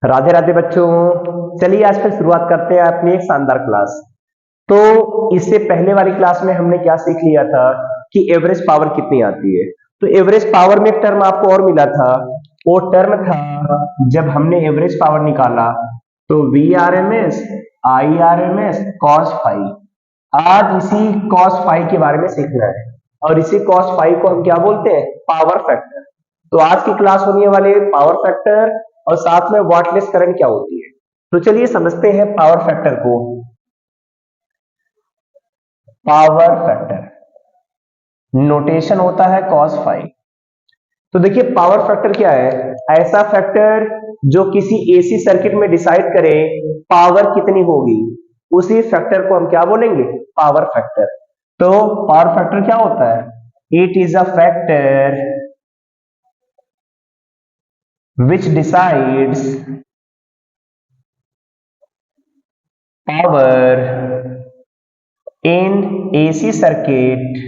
राधे राधे बच्चों। चलिए आज फिर शुरुआत करते हैं अपनी एक शानदार क्लास। तो इससे पहले वाली क्लास में हमने क्या सीख लिया था कि एवरेज पावर कितनी आती है। तो एवरेज पावर में एक टर्म आपको और मिला था, वो टर्म था जब हमने एवरेज पावर निकाला तो V R M S I R M S cos five. आज इसी कॉस फाइव के बारे में सीखना है और इसी कॉस फाइव को हम क्या बोलते हैं, पावर फैक्टर। तो आज की क्लास होने वाले पावर फैक्टर और साथ में वाटलेस करंट क्या होती है। तो चलिए समझते हैं पावर फैक्टर को। पावर फैक्टर नोटेशन होता है cos फाइव। तो देखिए पावर फैक्टर क्या है, ऐसा फैक्टर जो किसी एसी सर्किट में डिसाइड करे पावर कितनी होगी, उसी फैक्टर को हम क्या बोलेंगे, पावर फैक्टर। तो पावर फैक्टर क्या होता है, it is a factor which decides power in AC circuit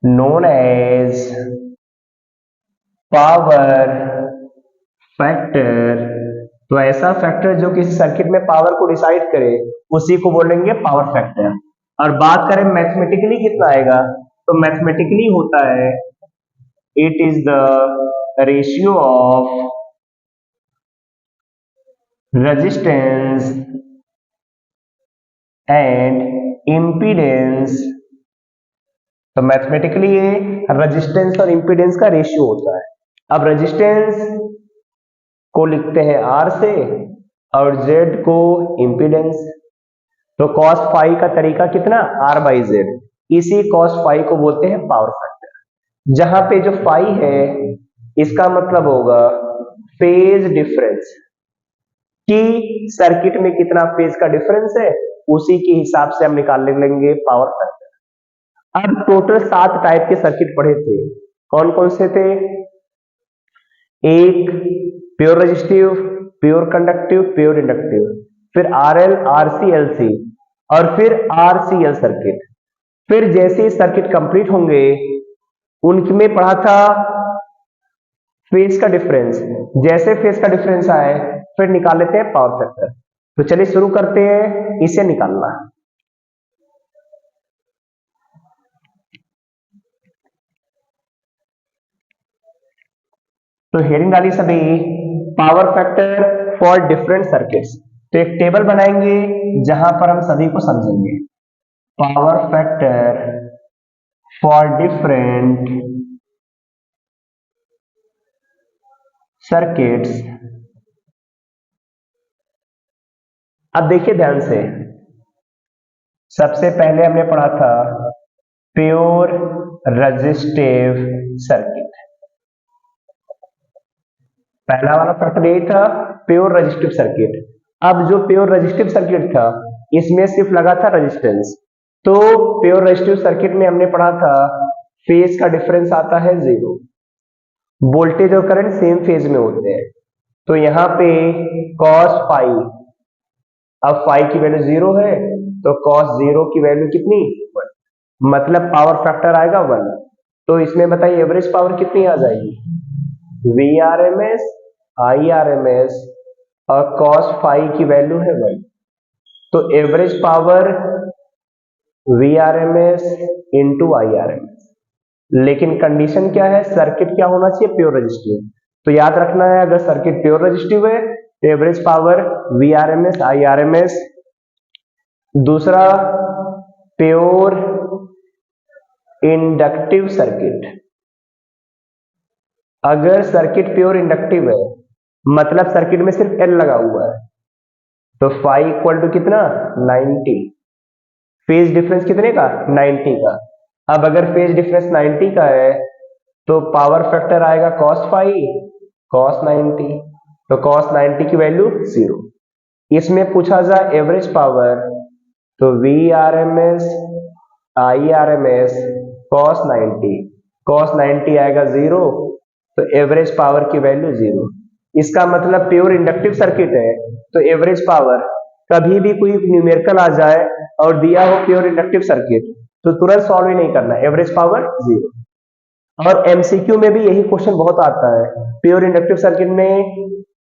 known as power factor. तो ऐसा फैक्टर जो किसी सर्किट में पावर को डिसाइड करे उसी को बोलेंगे पावर फैक्टर। और बात करें मैथमेटिकली कितना आएगा, तो मैथमेटिकली होता है it is the ratio of resistance and impedance. तो मैथमेटिकली ये रेजिस्टेंस और इम्पीडेंस का रेशियो होता है। अब रेजिस्टेंस को लिखते हैं आर से और जेड को इम्पीडेंस। तो कॉस फाइव का तरीका कितना, आर बाई जेड। इसी कॉस फाइव को बोलते हैं पावर फैक्टर। जहां पे जो फाइव है इसका मतलब होगा फेज डिफरेंस, कि सर्किट में कितना फेज का डिफरेंस है, उसी के हिसाब से हम निकाल लेंगे पावर फैक्टर। अब टोटल 7 टाइप के सर्किट पढ़े थे, कौन कौन से थे, एक pure resistive, pure conductive, pure inductive, फिर आरएल, आरसी, एलसी और फिर आरसीएल सर्किट। फिर जैसे सर्किट कंप्लीट होंगे उनमें पढ़ा था फेज का डिफरेंस। जैसे फेज का डिफरेंस आए फिर निकाल लेते हैं पावर फैक्टर। तो चलिए शुरू करते हैं इसे निकालना। तो हेडिंग डाली सभी power factor for different circuits. तो एक टेबल बनाएंगे जहां पर हम सभी को समझेंगे। Power factor for different circuits. अब देखिए ध्यान से, सबसे पहले हमने पढ़ा था प्योर रेजिस्टिव सर्किट। पहला वाला फैक्टर यही था, प्योर रेजिस्टिव सर्किट। अब जो प्योर रेजिस्टिव सर्किट था इसमें सिर्फ लगा था रेजिस्टेंस। तो प्योर रेजिस्टिव सर्किट में हमने पढ़ा था फेज का डिफरेंस आता है 0, वोल्टेज और करंट सेम फेज में होते हैं। तो यहाँ पे cos फाइव, अब फाइव की वैल्यू 0 है तो cos 0 की वैल्यू कितनी, 1, मतलब पावर फैक्टर आएगा 1। तो इसमें बताइए एवरेज पावर कितनी आ जाएगी, V R M S, I R M S और cos फाइव की वैल्यू है 1। तो average power V R M S into I R M S. लेकिन कंडीशन क्या है, सर्किट क्या होना चाहिए, प्योर रेजिस्टिव। तो याद रखना है अगर सर्किट प्योर रेजिस्टिव है तो average power V R M S I R M S. दूसरा प्योर इंडक्टिव सर्किट, अगर सर्किट प्योर इंडक्टिव है मतलब सर्किट में सिर्फ एल लगा हुआ है, तो फाइव इक्वल टू कितना, 90। फेज डिफरेंस कितने का, 90 का। अब अगर फेज डिफरेंस 90 का है तो पावर फैक्टर आएगा cos फाइव cos 90। तो cos 90 की वैल्यू 0। इसमें पूछा जाए एवरेज पावर तो V R M S I R M S cos 90 आएगा 0, तो एवरेज पावर की वैल्यू 0। इसका मतलब प्योर इंडक्टिव सर्किट है तो एवरेज पावर कभी भी कोई न्यूमेरिकल आ जाए और दिया हो प्योर इंडक्टिव सर्किट तो तुरंत सॉल्व ही नहीं करना, एवरेज पावर 0। और एमसीक्यू में भी यही क्वेश्चन बहुत आता है, प्योर इंडक्टिव सर्किट में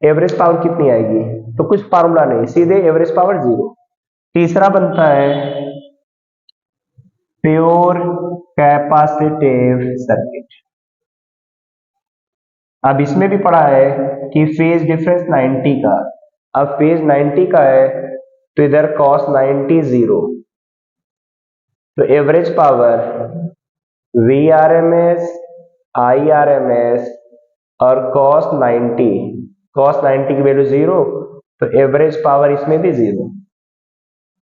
एवरेज पावर कितनी आएगी? तो कुछ फार्मूला नहीं, सीधे एवरेज पावर 0। तीसरा बनता है प्योर कैपेसिटिव सर्किट। अब इसमें भी पढ़ा है कि फेज डिफरेंस 90 का। अब फेज 90 का है तो इधर cos 90 0, तो एवरेज पावर Vrms, Irms और cos 90 की वैल्यू 0, तो एवरेज पावर इसमें भी 0।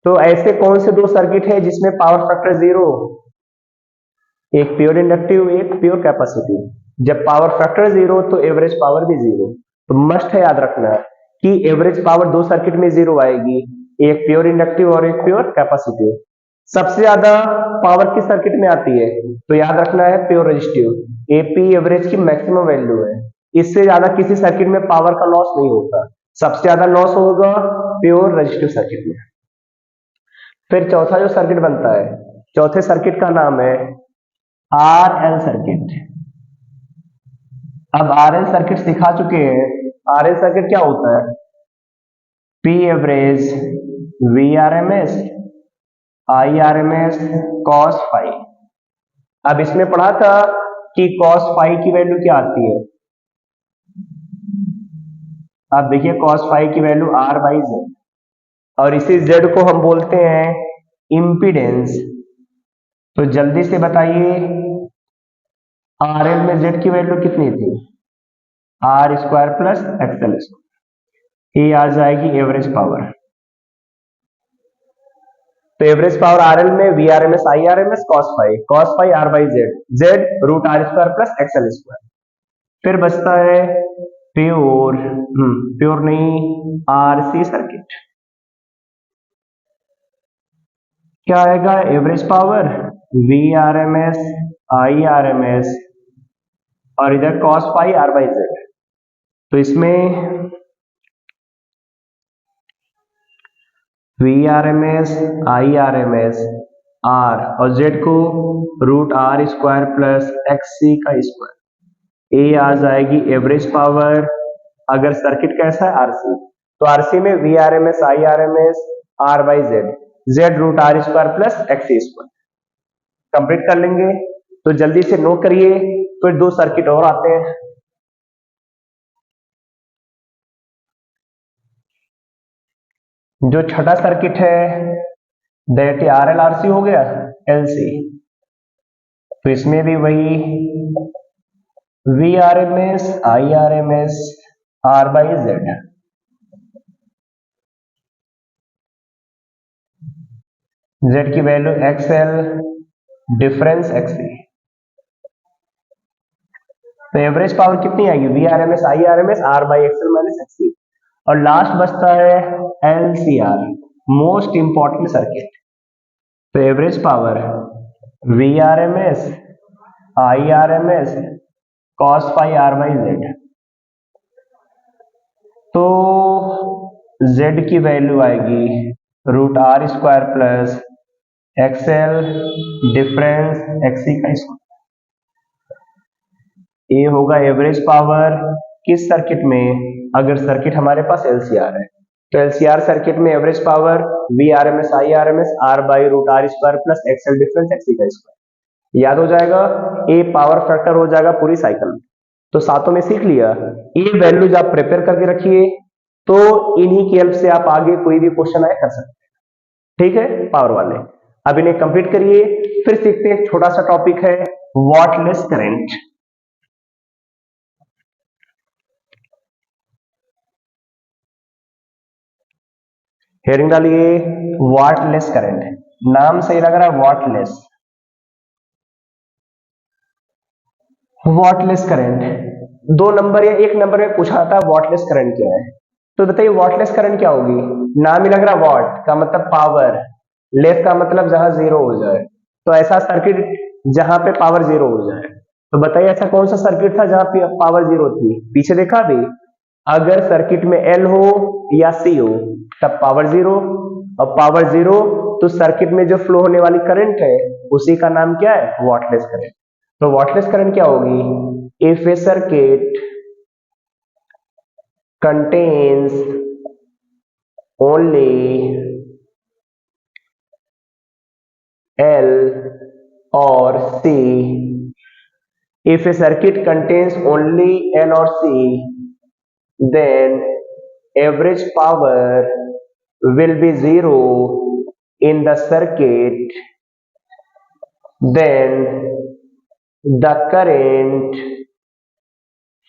तो ऐसे कौन से दो सर्किट है जिसमें पावर फैक्टर 0? एक प्योर इंडक्टिव, एक प्योर कैपेसिटिव। जब पावर फैक्टर 0 तो एवरेज पावर भी 0। तो मस्ट है याद रखना कि एवरेज पावर दो सर्किट में 0 आएगी, एक प्योर इंडक्टिव और एक प्योर कैपेसिटिव। सबसे ज्यादा पावर किस सर्किट में आती है? तो याद रखना है प्योर रेजिस्टिव। एपी एवरेज की मैक्सिमम वैल्यू है, इससे ज्यादा किसी सर्किट में पावर का लॉस नहीं होता। सबसे ज्यादा लॉस होगा प्योर रेजिस्टिव सर्किट में। फिर चौथा जो सर्किट बनता है, चौथे सर्किट का नाम है आरएल सर्किट। अब आरएल सर्किट सिखा चुके हैं। आरएल सर्किट क्या होता है? P average, V R M S, I R M S, cos phi. अब इसमें पढ़ा था कि कॉस फाई की वैल्यू क्या आती है। अब देखिए कॉस फाई की वैल्यू आर बाई जेड, और इसी जेड को हम बोलते हैं इम्पीडेंस। तो जल्दी से बताइए आरएल में जेड की वैल्यू कितनी थी? R square plus XL square. ये आ जाएगी एवरेज पावर। तो एवरेज पावर आरएल में V R M S, I R M S, cos phi R by Z, Z root R square plus XL square. फिर बचता है प्योर, प्योर नहीं, RC circuit. क्या आएगा? Average power V R M S, I R M S और इधर cos phi R by Z. तो इसमें V R M S, I R M S, R और जेड को root R square plus X C का square. ए आ जाएगी average power. अगर circuit कैसा है? आरसी, तो आरसी में V R M S, I R M S, R by Z, Z root R square plus X C square. Complete कर लेंगे। तो जल्दी से नोट करिए, फिर दो सर्किट और आते हैं। जो छठा सर्किट है that R L R C हो गया, एल सी। तो इसमें भी वही V R M S, I R M S, R by Z. Z की वैल्यू एक्सएल, डिफरेंस एक्ससी। तो एवरेज पावर कितनी आएगी? V R M S, I R M S, R by XL minus XC. और last बचता है LCR, most important circuit. तो average power V R M S, I R M S, cos phi R by Z. तो Z की value आएगी root R square plus XL difference XC का स्क्वायर। ये होगा एवरेज पावर किस सर्किट में? अगर सर्किट हमारे पास एलसीआर है, तो एलसीआर सर्किट में average power V R M S, I R M S, R by root R square plus XL difference XC का स्क्वायर। याद हो जाएगा, ए पावर फैक्टर हो जाएगा पूरी साइकिल में। तो सातों में सीख लिया। ये वैल्यूज आप प्रिपेयर करके रखिए, तो इन्हीं की हेल्प से आप आगे कोई भी क्वेश्चन आए कर सकते हैं। ठीक है पावर वाले, अब इन्हें कंप्लीट करिए। फिर सीखते हैं, छोटा सा टॉपिक है वॉटलेस करंट। हेडिंग डालिए वॉटलेस करंट। नाम सही लग रहा है, वॉटलेस। वॉटलेस करंट दो नंबर या एक नंबर में पूछा था वॉटलेस करंट क्या है। तो बताइए वॉटलेस करंट क्या होगी? नाम ही लग रहा, वॉट का मतलब पावर, लेस का मतलब जहां जीरो हो जाए। तो ऐसा सर्किट जहां पे पावर जीरो हो जाए। तो बताइए ऐसा कौन सा सर्किट था जहां पे पावर जीरो थी? पीछे देखा भी, अगर सर्किट में एल हो या सी हो तब पावर जीरो, और पावर जीरो तो सर्किट में जो फ्लो होने वाली करंट है उसी का नाम क्या है? Wattless current. तो वॉटलेस करंट क्या होगी? If A circuit contains only L or C. If a circuit contains only L or C, then average power will be zero in the circuit. Then the current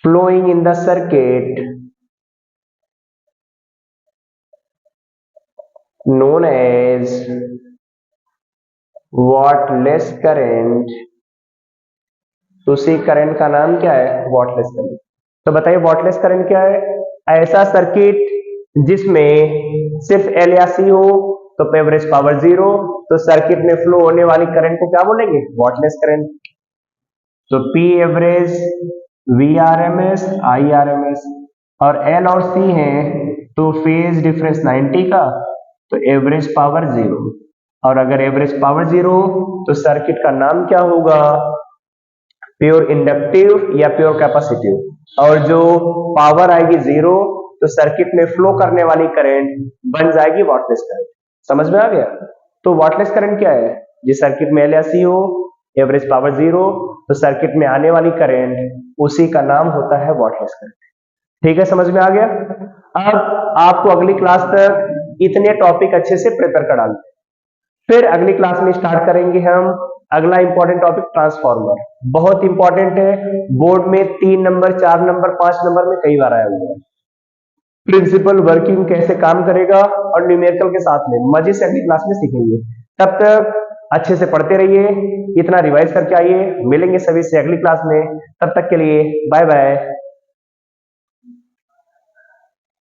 flowing in the circuit, known as wattless current, उसी current का नाम क्या है? Wattless current. तो बताइए wattless current क्या है? ऐसा सर्किट जिसमें सिर्फ एल या सी हो तो एवरेज पावर जीरो, तो सर्किट में फ्लो होने वाली करंट को क्या बोलेंगे? Wattless current. तो P average, V R M S, I R M S, और एल और सी हैं तो फेज डिफरेंस 90 का, तो एवरेज पावर जीरो। और अगर एवरेज पावर जीरो तो सर्किट का नाम क्या होगा? प्योर इंडक्टिव या प्योर कैपेसिटिव। और जो पावर आएगी जीरो तो सर्किट में फ्लो करने वाली करंट बन जाएगी वॉटलेस करंट। समझ में आ गया? तो वॉटलेस करंट क्या है? जिस सर्किट में एल या सी हो, एवरेज पावर जीरो, तो सर्किट में आने वाली करंट उसी का नाम होता है वॉटलेस करंट। ठीक है, समझ में आ गया? अब आपको अगली क्लास तक इतने टॉपिक अच्छे से प्रिपेयर कर डालते हैं। फिर अगली क्लास में स्टार्ट करेंगे हम अगला इंपॉर्टेंट टॉपिक ट्रांसफार्मर। बहुत इंपॉर्टेंट है, बोर्ड में 3 नंबर, 4 नंबर, 5 नंबर में कई बार आया हुआ है। प्रिंसिपल वर्किंग कैसे काम करेगा और न्यूमेरिकल के साथ में मजे से अगली क्लास में सीखेंगे। तब तक अच्छे से पढ़ते रहिए, इतना रिवाइज करके आइए। मिलेंगे सभी से अगली क्लास में, तब तक के लिए बाय बाय।